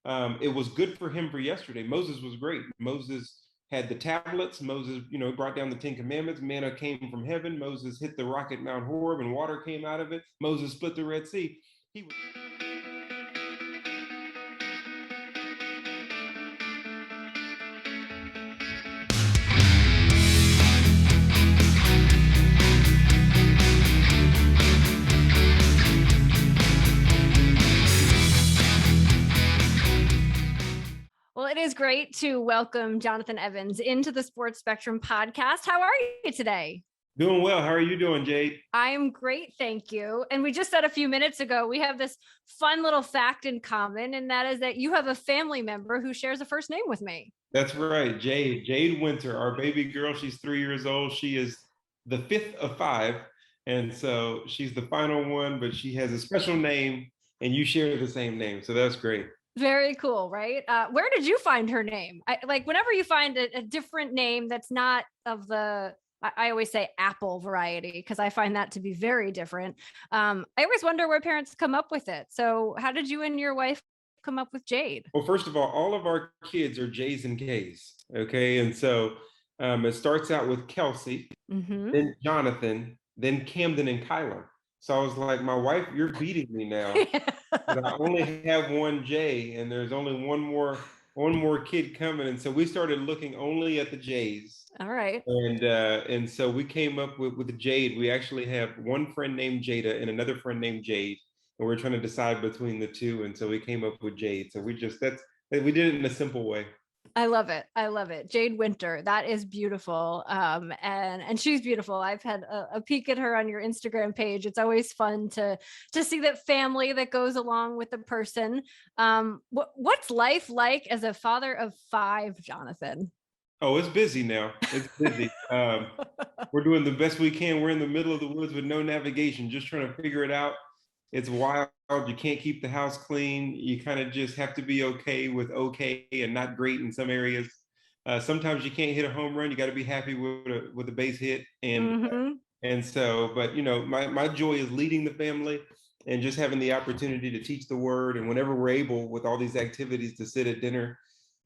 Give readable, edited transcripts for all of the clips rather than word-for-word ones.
it was good for him for yesterday. Moses was great. Moses had the tablets. Moses, brought down the 10 Commandments. Manna came from heaven. Moses hit the rock at Mount Horeb and water came out of it. Moses split the Red Sea. He was. Well, it is great to welcome Jonathan Evans into the Sports Spectrum podcast. How are you today? Doing well. How are you doing, Jade? I am great, thank you. And we just said a few minutes ago, we have this fun little fact in common, and that is that you have a family member who shares a first name with me. That's right, Jade Winter, our baby girl. She's 3 years old. She is the fifth of five, and so she's the final one, but she has a special name, and you share the same name, so that's great. Very cool, right? Where did you find her name? Whenever you find a different name that's not of the, I always say apple variety, because I find that to be very different. I always wonder where parents come up with it. So how did you and your wife come up with Jade? Well, first of all of our kids are J's and K's, okay? And so it starts out with Kelsey, then Jonathan, then Camden and Kyler. So I was like, my wife, you're beating me now. But I only have one J, and there's only one more kid coming. And so we started looking only at the J's. All right. And so we came up with the Jade. We actually have one friend named Jada and another friend named Jade, and we're trying to decide between the two. And so we came up with Jade. So we did it in a simple way. I love it. I love it. Jade Winter. That is beautiful. And she's beautiful. I've had a peek at her on your Instagram page. It's always fun to see that family that goes along with the person. What's life like as a father of 5, Jonathan? Oh, it's busy now. It's busy. We're doing the best we can. We're in the middle of the woods with no navigation, just trying to figure it out. It's wild. You can't keep the house clean. You kind of just have to be okay with okay and not great in some areas. Sometimes you can't hit a home run. You got to be happy with a base hit. And so, but my joy is leading the family and just having the opportunity to teach the word. And whenever we're able with all these activities to sit at dinner,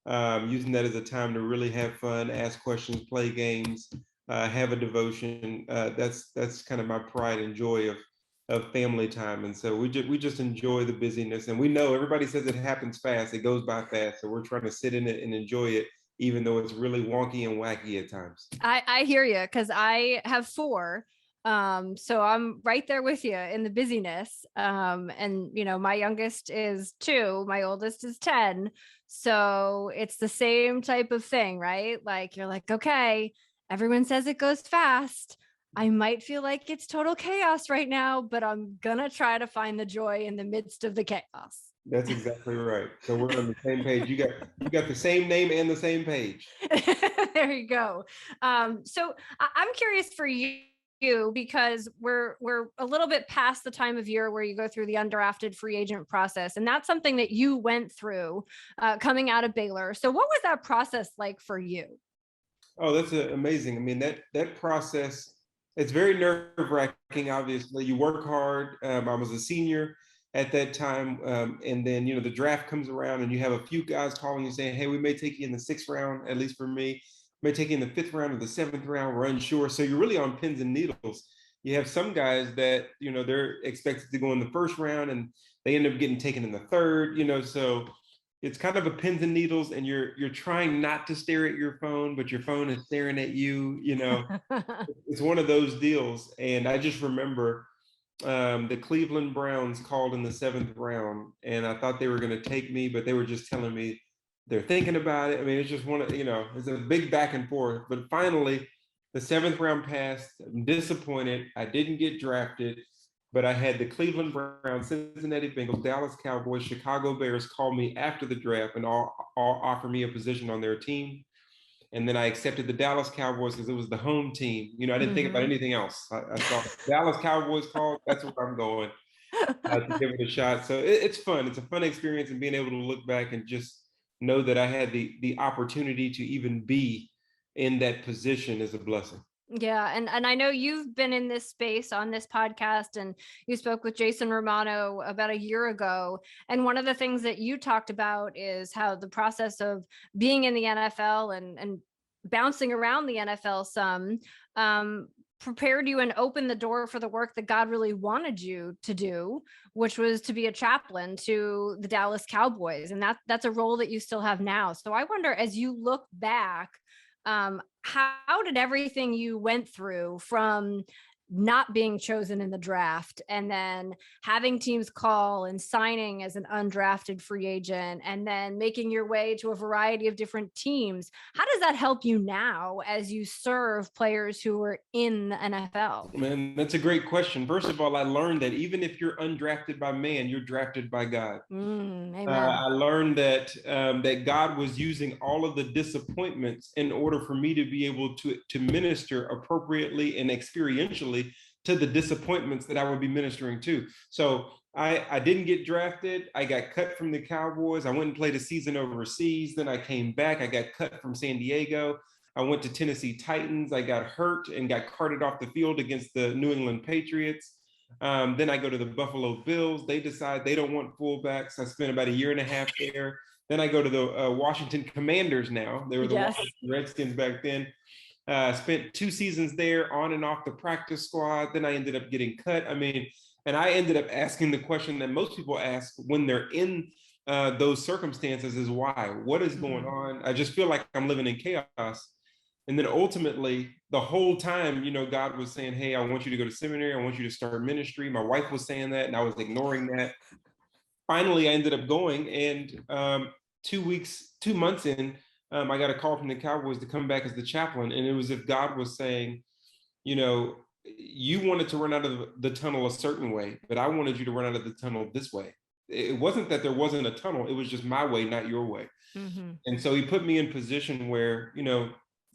using that as a time to really have fun, ask questions, play games, have a devotion. That's kind of my pride and joy of family time. And so we just enjoy the busyness, and we know everybody says it happens fast, it goes by fast. So we're trying to sit in it and enjoy it, even though it's really wonky and wacky at times. I hear you, because I have 4. So I'm right there with you in the busyness. And my youngest is 2, my oldest is 10. So it's the same type of thing, right? Like you're like, okay, everyone says it goes fast. I might feel like it's total chaos right now, but I'm gonna try to find the joy in the midst of the chaos. That's exactly right. So we're on the same page. You got the same name and the same page. There you go. So I'm curious for you, because we're a little bit past the time of year where you go through the undrafted free agent process, and that's something that you went through coming out of Baylor. So what was that process like for you? Oh, that's amazing. I mean, that process, it's very nerve-wracking. Obviously, you work hard. I was a senior at that time, and then the draft comes around, and you have a few guys calling you saying, "Hey, we may take you in the 6th round." At least for me, may take you in the 5th round or the 7th round. We're unsure. So you're really on pins and needles. You have some guys that they're expected to go in the 1st round, and they end up getting taken in the 3rd. So it's kind of a pins and needles, and you're trying not to stare at your phone, but your phone is staring at you. It's one of those deals. And I just remember the Cleveland Browns called in the 7th round, and I thought they were going to take me, but they were just telling me they're thinking about it. I mean, it's just it's a big back and forth. But finally, the 7th round passed. I'm disappointed. I didn't get drafted. But I had the Cleveland Browns, Cincinnati Bengals, Dallas Cowboys, Chicago Bears call me after the draft and all offer me a position on their team. And then I accepted the Dallas Cowboys because it was the home team. I didn't think about anything else. I thought Dallas Cowboys called, that's where I'm going to give it a shot. So it's fun. It's a fun experience, and being able to look back and just know that I had the opportunity to even be in that position is a blessing. Yeah. And I know you've been in this space on this podcast, and you spoke with Jason Romano about a year ago. And one of the things that you talked about is how the process of being in the NFL and bouncing around the NFL some, um, prepared you and opened the door for the work that God really wanted you to do, which was to be a chaplain to the Dallas Cowboys. And that's a role that you still have now. So I wonder, as you look back, how did everything you went through, from not being chosen in the draft and then having teams call and signing as an undrafted free agent and then making your way to a variety of different teams, how does that help you now as you serve players who are in the NFL? Man, that's a great question. First of all, I learned that even if you're undrafted by man, you're drafted by God. Amen. I learned that that God was using all of the disappointments in order for me to be able to minister appropriately and experientially to the disappointments that I would be ministering to. So I didn't get drafted. I got cut from the Cowboys. I went and played a season overseas. Then I came back. I got cut from San Diego. I went to Tennessee Titans. I got hurt and got carted off the field against the New England Patriots. Then I go to the Buffalo Bills. They decide they don't want fullbacks. I spent about a year and a half there. Then I go to the Washington Commanders now. They were the Yes. Washington Redskins back then. Spent 2 seasons there on and off the practice squad. Then I ended up getting cut. I mean, and I ended up asking the question that most people ask when they're in those circumstances is why? What is going on? I just feel like I'm living in chaos. And then ultimately, the whole time, God was saying, hey, I want you to go to seminary. I want you to start ministry. My wife was saying that, and I was ignoring that. Finally, I ended up going. And 2 months in, I got a call from the Cowboys to come back as the chaplain. And it was as if God was saying, you wanted to run out of the tunnel a certain way, but I wanted you to run out of the tunnel this way. It wasn't that there wasn't a tunnel. It was just my way, not your way. And so he put me in position where,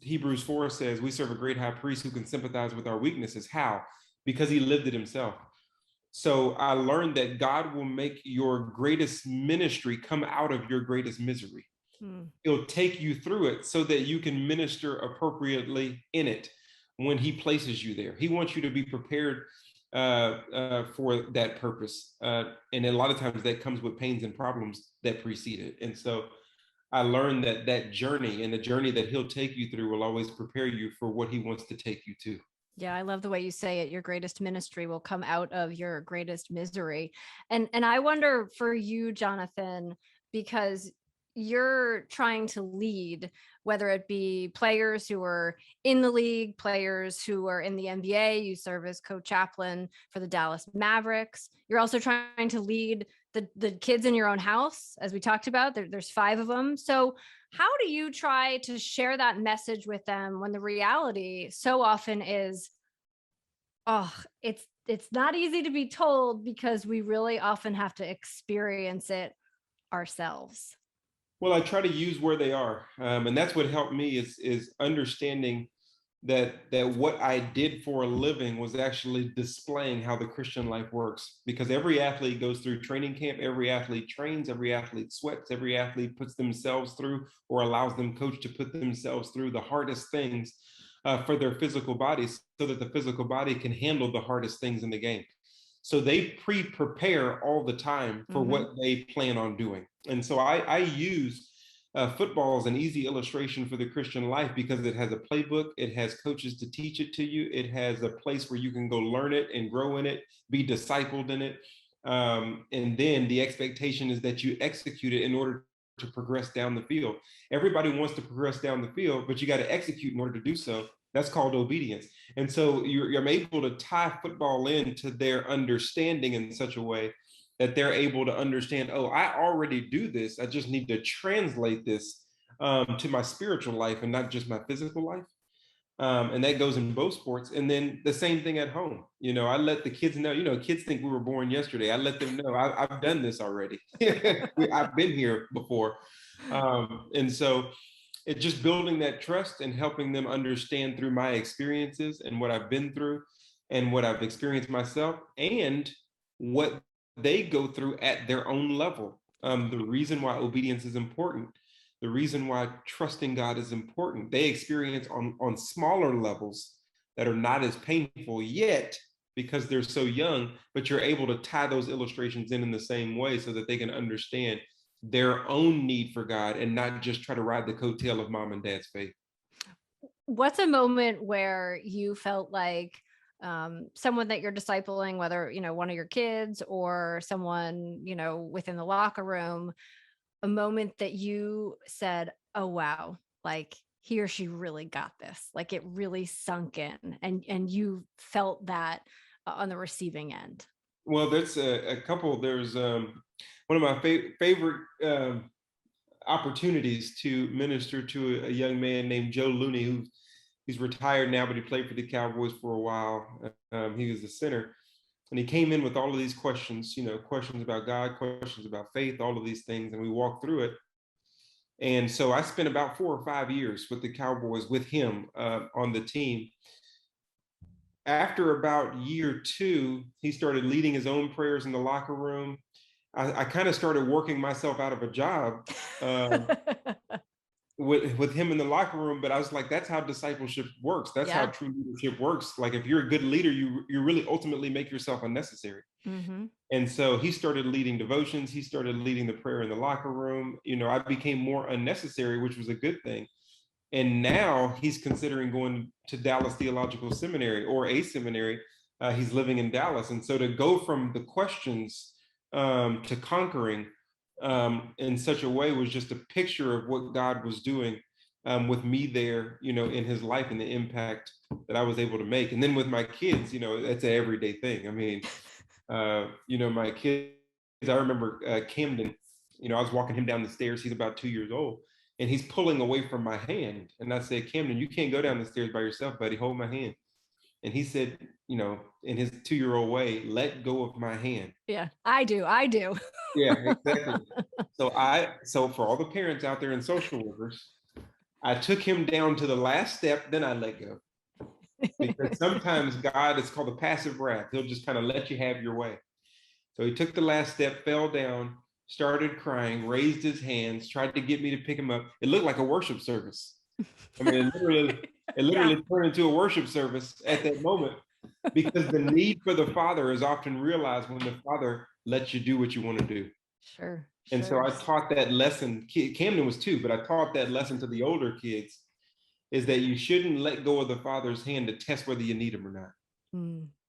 Hebrews 4 says we serve a great high priest who can sympathize with our weaknesses. How? Because he lived it himself. So I learned that God will make your greatest ministry come out of your greatest misery. He'll take you through it so that you can minister appropriately in it when he places you there. He wants you to be prepared for that purpose. And a lot of times that comes with pains and problems that precede it. And so I learned that journey and the journey that he'll take you through will always prepare you for what he wants to take you to. Yeah, I love the way you say it. Your greatest ministry will come out of your greatest misery. And I wonder for you, Jonathan, because you're trying to lead, whether it be players who are in the league, players who are in the NBA, you serve as co-chaplain for the Dallas Mavericks. You're also trying to lead the kids in your own house, as we talked about. There's 5 of them. So how do you try to share that message with them when the reality so often is, oh, it's not easy to be told because we really often have to experience it ourselves? Well, I try to use where they are, and that's what helped me is understanding that what I did for a living was actually displaying how the Christian life works. Because every athlete goes through training camp, every athlete trains, every athlete sweats, every athlete puts themselves through or allows them coach to put themselves through the hardest things for their physical bodies so that the physical body can handle the hardest things in the game. So they prepare all the time for what they plan on doing. And so I use football as an easy illustration for the Christian life because it has a playbook, it has coaches to teach it to you, it has a place where you can go learn it and grow in it, be discipled in it. And then the expectation is that you execute it in order to progress down the field. Everybody wants to progress down the field, but you got to execute in order to do so. That's called obedience. And so you're able to tie football into their understanding in such a way that they're able to understand, oh, I already do this. I just need to translate this to my spiritual life and not just my physical life. And that goes in both sports. And then the same thing at home. I let the kids know, kids think we were born yesterday. I let them know I've done this already. I've been here before. And so it's just building that trust and helping them understand through my experiences and what I've been through and what I've experienced myself and what they go through at their own level. The reason why obedience is important, the reason why trusting God is important, they experience on smaller levels that are not as painful yet because they're so young, but you're able to tie those illustrations in the same way so that they can understand their own need for God and not just try to ride the coattail of mom and dad's faith. What's a moment where you felt like someone that you're discipling, whether, one of your kids or someone, within the locker room, a moment that you said, oh, wow, like he or she really got this, like it really sunk in and you felt that on the receiving end? Well, that's a couple. There's one of my favorite opportunities to minister to a young man named Joe Looney, he's retired now, but he played for the Cowboys for a while. He was a center, and he came in with all of these questions, questions about God, questions about faith, all of these things, and we walked through it. And so I spent about 4 or 5 years with the Cowboys with him on the team. After about year 2, he started leading his own prayers in the locker room. I kind of started working myself out of a job with him in the locker room, but I was like, that's how discipleship works. That's how true leadership works. Like if you're a good leader, you really ultimately make yourself unnecessary. Mm-hmm. And so he started leading devotions. He started leading the prayer in the locker room. I became more unnecessary, which was a good thing. And now he's considering going to Dallas Theological Seminary or a seminary. He's living in Dallas. And so to go from the questions to conquering in such a way was just a picture of what God was doing with me there, in his life and the impact that I was able to make. And then with my kids, it's an everyday thing. I mean, my kids, I remember Camden, I was walking him down the stairs. He's about 2 years old. And he's pulling away from my hand. And I said, Camden, you can't go down the stairs by yourself, buddy. Hold my hand. And he said, in his 2-year-old way, let go of my hand. Yeah, I do. Yeah, exactly. So for all the parents out there and social workers, I took him down to the last step, then I let go. Because sometimes God is called the passive wrath. He'll just kind of let you have your way. So he took the last step, fell down, started crying, raised his hands, tried to get me to pick him up. It looked like a worship service. I mean, it literally turned into a worship service at that moment, because the need for the Father is often realized when the Father lets you do what you want to do. Sure. And so I taught that lesson. Camden was 2, but I taught that lesson to the older kids, is that you shouldn't let go of the Father's hand to test whether you need him or not.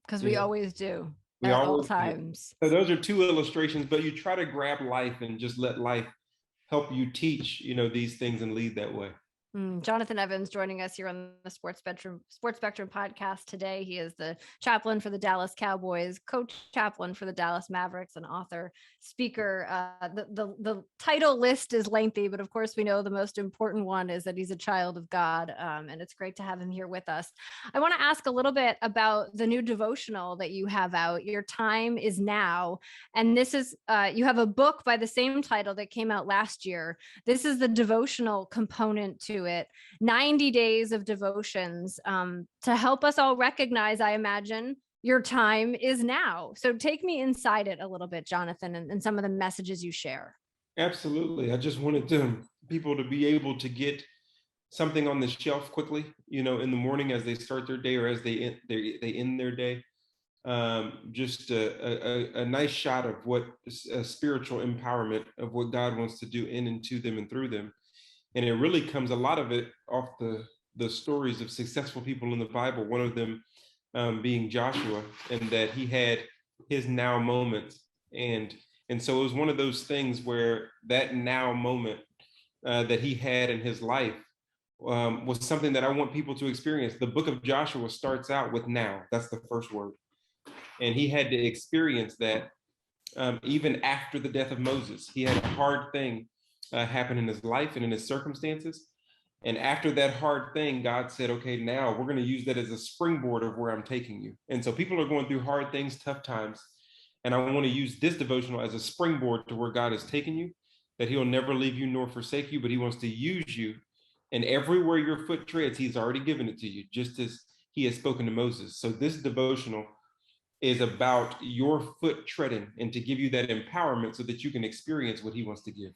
Because we always do. We at always all times. So those are 2 illustrations, but you try to grab life and just let life help you teach, these things and lead that way. Jonathan Evans joining us here on the Sports Spectrum podcast today. He is the chaplain for the Dallas Cowboys, co-chaplain for the Dallas Mavericks, and author, speaker. The title list is lengthy, but of course we know the most important one is that he's a child of God, and it's great to have him here with us. I want to ask a little bit about the new devotional that you have out. Your Time Is Now, and this is you have a book by the same title that came out last year. This is the devotional component to it. 90 days of devotions to help us all recognize, I imagine, your time is now. So take me inside it a little bit, Jonathan, and some of the messages you share. Absolutely. I just wanted people to be able to get something on the shelf quickly, in the morning as they start their day or as they end their day. Just a nice shot of what spiritual empowerment of what God wants to do in and to them and through them. And it really comes, a lot of it, off the stories of successful people in the Bible, one of them being Joshua, and that he had his now moment. And so it was one of those things where that now moment that he had in his life was something that I want people to experience. The book of Joshua starts out with now. That's the first word. And he had to experience that even after the death of Moses. He had a hard thing happen in his life and in his circumstances. And after that hard thing, God said, okay, now we're going to use that as a springboard of where I'm taking you. And so people are going through hard things, tough times. And I want to use this devotional as a springboard to where God has taken you, that he'll never leave you nor forsake you, but he wants to use you. And everywhere your foot treads, he's already given it to you, just as he has spoken to Moses. So this devotional is about your foot treading and to give you that empowerment so that you can experience what he wants to give.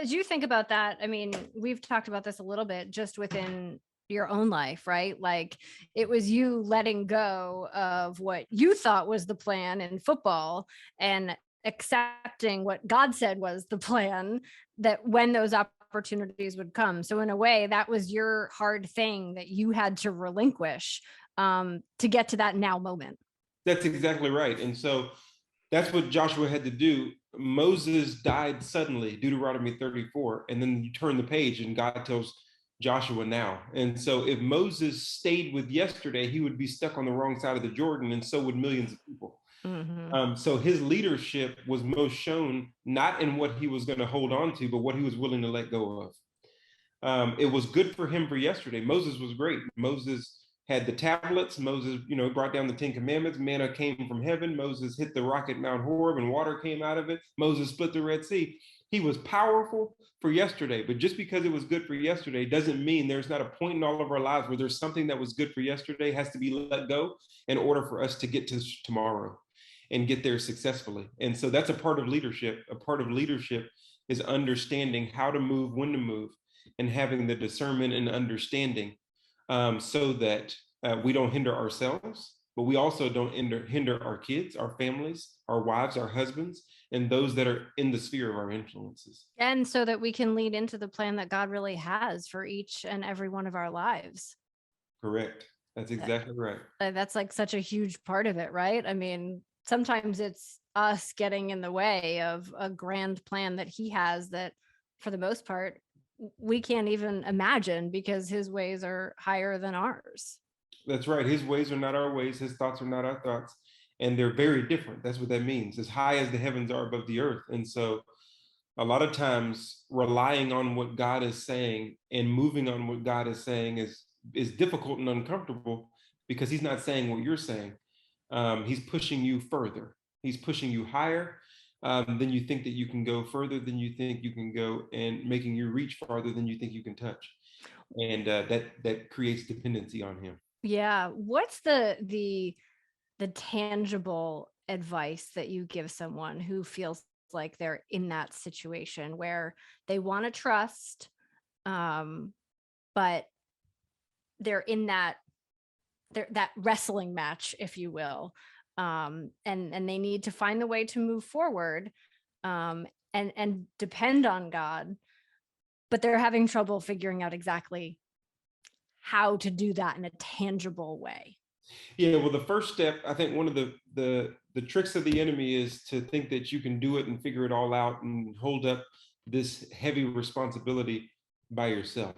As you think about that, I mean, we've talked about this a little bit just within your own life, right? Like it was you letting go of what you thought was the plan in football and accepting what God said was the plan, that when those opportunities would come. So in a way, that was your hard thing that you had to relinquish to get to that now moment. That's exactly right. And so that's what Joshua had to do. Moses died suddenly, Deuteronomy 34. And then you turn the page and God tells Joshua now. And so if Moses stayed with yesterday, he would be stuck on the wrong side of the Jordan, and so would millions of people. So his leadership was most shown not in what he was going to hold on to, but what he was willing to let go of. It was good for him for yesterday. Moses was great. Moses had the tablets. Moses, brought down the 10 Commandments. Manna came from heaven. Moses hit the rock at Mount Horeb and water came out of it. Moses split the Red Sea. He was powerful for yesterday, but just because it was good for yesterday doesn't mean there's not a point in all of our lives where there's something that was good for yesterday has to be let go in order for us to get to tomorrow and get there successfully. And so that's a part of leadership. A part of leadership is understanding how to move, when to move, and having the discernment and understanding so that we don't hinder ourselves, but we also don't hinder our kids, our families, our wives, our husbands, and those that are in the sphere of our influences. And so that we can lead into the plan that God really has for each and every one of our lives. Correct. That's exactly right. That's like such a huge part of it, right? I mean, sometimes it's us getting in the way of a grand plan that he has that for the most part, we can't even imagine because his ways are higher than ours. That's right. His ways are not our ways. His thoughts are not our thoughts. And they're very different. That's what that means. As high as the heavens are above the earth. And so a lot of times relying on what God is saying and moving on what God is saying is difficult and uncomfortable because he's not saying what you're saying. He's pushing you further. He's pushing you higher than you think that you can go, further than you think you can go, and making you reach farther than you think you can touch. And that creates dependency on him. Yeah. What's the tangible advice that you give someone who feels like they're in that situation where they want to trust, but they're in that wrestling match, if you will, and they need to find the way to move forward, and depend on God, but they're having trouble figuring out exactly how to do that in a tangible way? Yeah, well, the first step, I think one of the tricks of the enemy is to think that you can do it and figure it all out and hold up this heavy responsibility by yourself.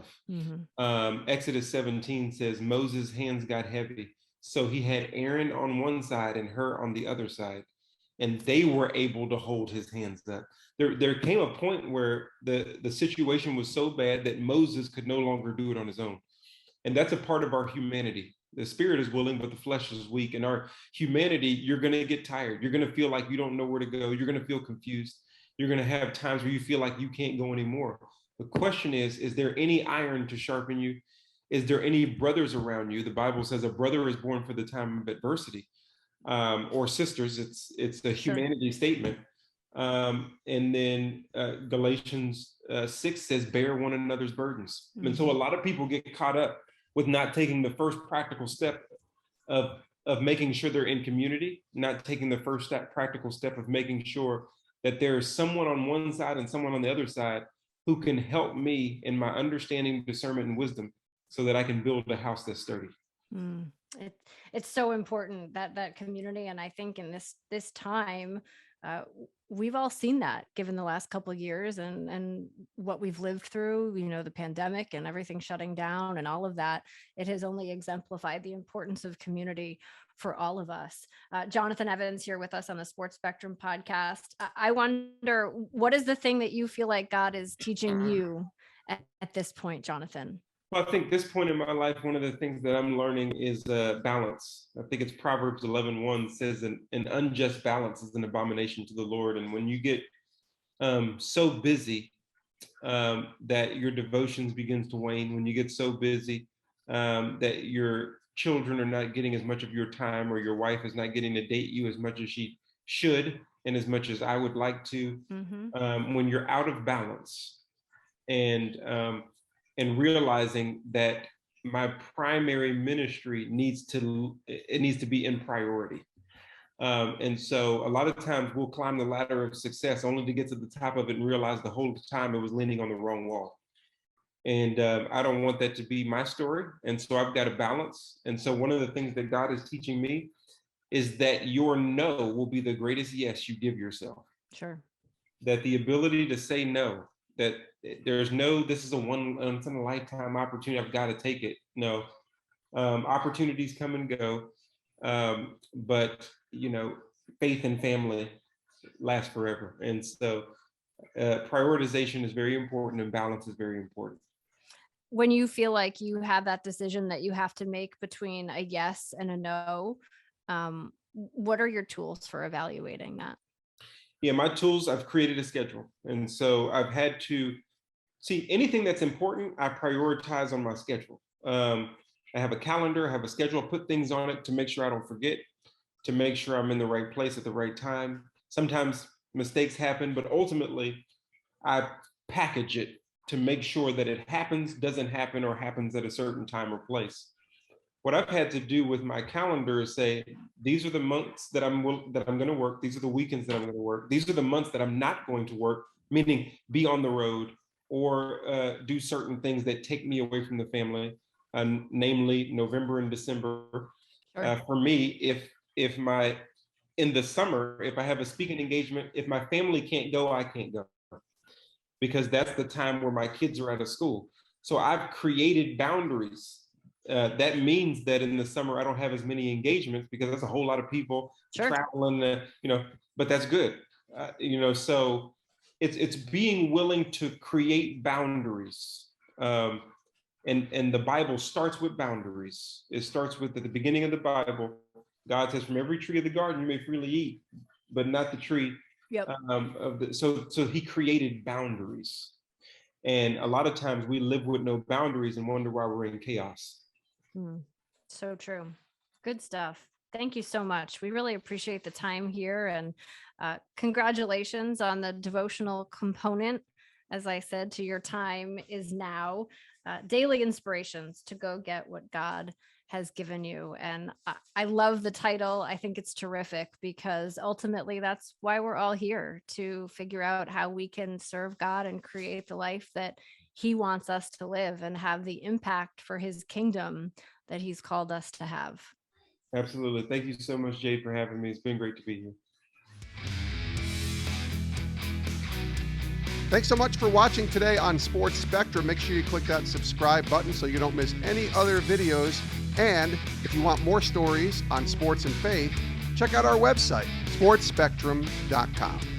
Exodus 17 says Moses' hands got heavy, so he had Aaron on one side and her on the other side, and they were able to hold his hands up. There came a point where the situation was so bad that Moses could no longer do it on his own. And that's a part of our humanity. The spirit is willing, but the flesh is weak. In our humanity, you're going to get tired. You're going to feel like you don't know where to go. You're going to feel confused. You're going to have times where you feel like you can't go anymore. The question is there any iron to sharpen you? Is there any brothers around you? The Bible says a brother is born for the time of adversity, or sisters. It's the humanity statement. And then Galatians 6 says, bear one another's burdens. And so a lot of people get caught up with not taking the first practical step of making sure they're in community, not taking the first practical step of making sure that there is someone on one side and someone on the other side who can help me in my understanding, discernment, and wisdom so that I can build a house that's sturdy. It's so important, that community. And I think in this time, we've all seen that given the last couple of years and what we've lived through, the pandemic and everything shutting down and all of that. It has only exemplified the importance of community for all of us. Jonathan Evans here with us on the Sports Spectrum podcast. I wonder, what is the thing that you feel like God is teaching you at this point, Jonathan? Well, I think this point in my life, one of the things that I'm learning is balance. I think it's Proverbs 11:1 says an unjust balance is an abomination to the Lord. And when you get so busy that your devotions begins to wane, when you get so busy that your children are not getting as much of your time, or your wife is not getting to date you as much as she should and as much as I would like to, when you're out of balance and realizing that my primary ministry needs to be in priority. And so a lot of times we'll climb the ladder of success only to get to the top of it and realize the whole time it was leaning on the wrong wall. And I don't want that to be my story. And so I've got to balance. And so one of the things that God is teaching me is that your no will be the greatest yes you give yourself. Sure. That the ability to say no, that there's no, this is a once in a lifetime opportunity, I've got to take it. No, opportunities come and go. But faith and family last forever. And so prioritization is very important and balance is very important. When you feel like you have that decision that you have to make between a yes and a no, what are your tools for evaluating that? Yeah, my tools, I've created a schedule. And so I've had to see anything that's important, I prioritize on my schedule. I have a calendar, I have a schedule, I put things on it to make sure I don't forget, to make sure I'm in the right place at the right time. Sometimes mistakes happen, but ultimately I package it to make sure that it happens, doesn't happen, or happens at a certain time or place. What I've had to do with my calendar is say, these are the months that I'm going to work. These are the weekends that I'm going to work. These are the months that I'm not going to work, meaning be on the road or do certain things that take me away from the family, namely November and December. Sure. For me, if in the summer, if I have a speaking engagement, if my family can't go, I can't go, because that's the time where my kids are out of school. So I've created boundaries. That means that in the summer, I don't have as many engagements because that's a whole lot of people traveling, but that's good. So it's being willing to create boundaries. And the Bible starts with boundaries. It starts with at the beginning of the Bible, God says, from every tree of the garden, you may freely eat, but not the tree. Yep. So he created boundaries. And a lot of times we live with no boundaries and wonder why we're in chaos. So true. Good stuff. Thank you so much. We really appreciate the time here, and congratulations on the devotional component. As I said, to your time is now. Daily inspirations to go get what God has given you. And I love the title. I think it's terrific because ultimately that's why we're all here, to figure out how we can serve God and create the life that he wants us to live and have the impact for his kingdom that he's called us to have. Absolutely. Thank you so much, Jade, for having me. It's been great to be here. Thanks so much for watching today on Sports Spectrum. Make sure you click that subscribe button so you don't miss any other videos. And if you want more stories on sports and faith, check out our website, sportsspectrum.com.